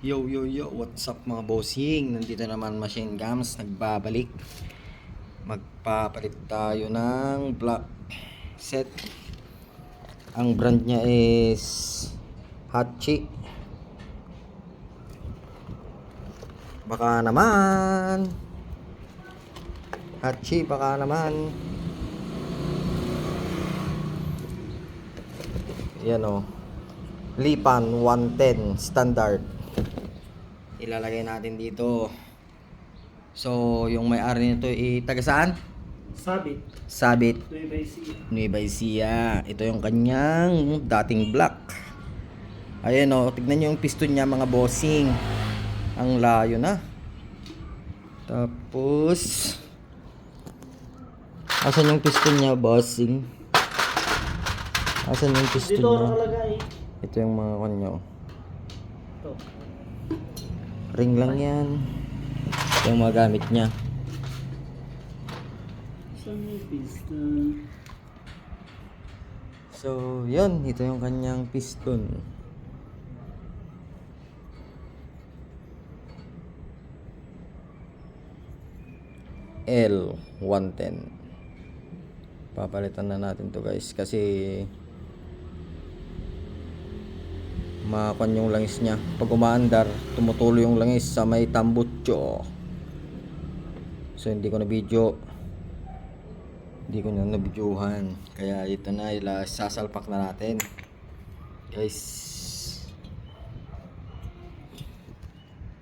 Yo yo yo, what's up mga bossing? Nandito naman Machine Gams, nagbabalik. Magpapalit tayo ng block set. Ang brand niya is Hachi. Baka naman. Hachi, baka naman. Yan o. Lipan 110 standard. Ilalagay natin dito. So, yung may-ari nito taga saan? Sabit. Sabit, Nueva Ecija. Nueva Ecija. Ito yung kanyang dating block. Ayan o, tignan nyo yung piston niya mga bossing. Ang layo na. Tapos, asan yung piston niya bossing? Asan yung piston Dito niya? nakalagay. Ito yung mga kanyo. Ito. Ring lang yan. Ito yung mga gamit niya. Saan yung piston? So, yun. Ito yung kanyang piston. L110. Papalitan na natin to guys. Kasi makakon yung langis niya. Pag umaandar, tumutulo yung langis sa may tambutso. So, hindi ko na video. Hindi ko na nabidyohan. Kaya ito na, sasalpak na natin guys.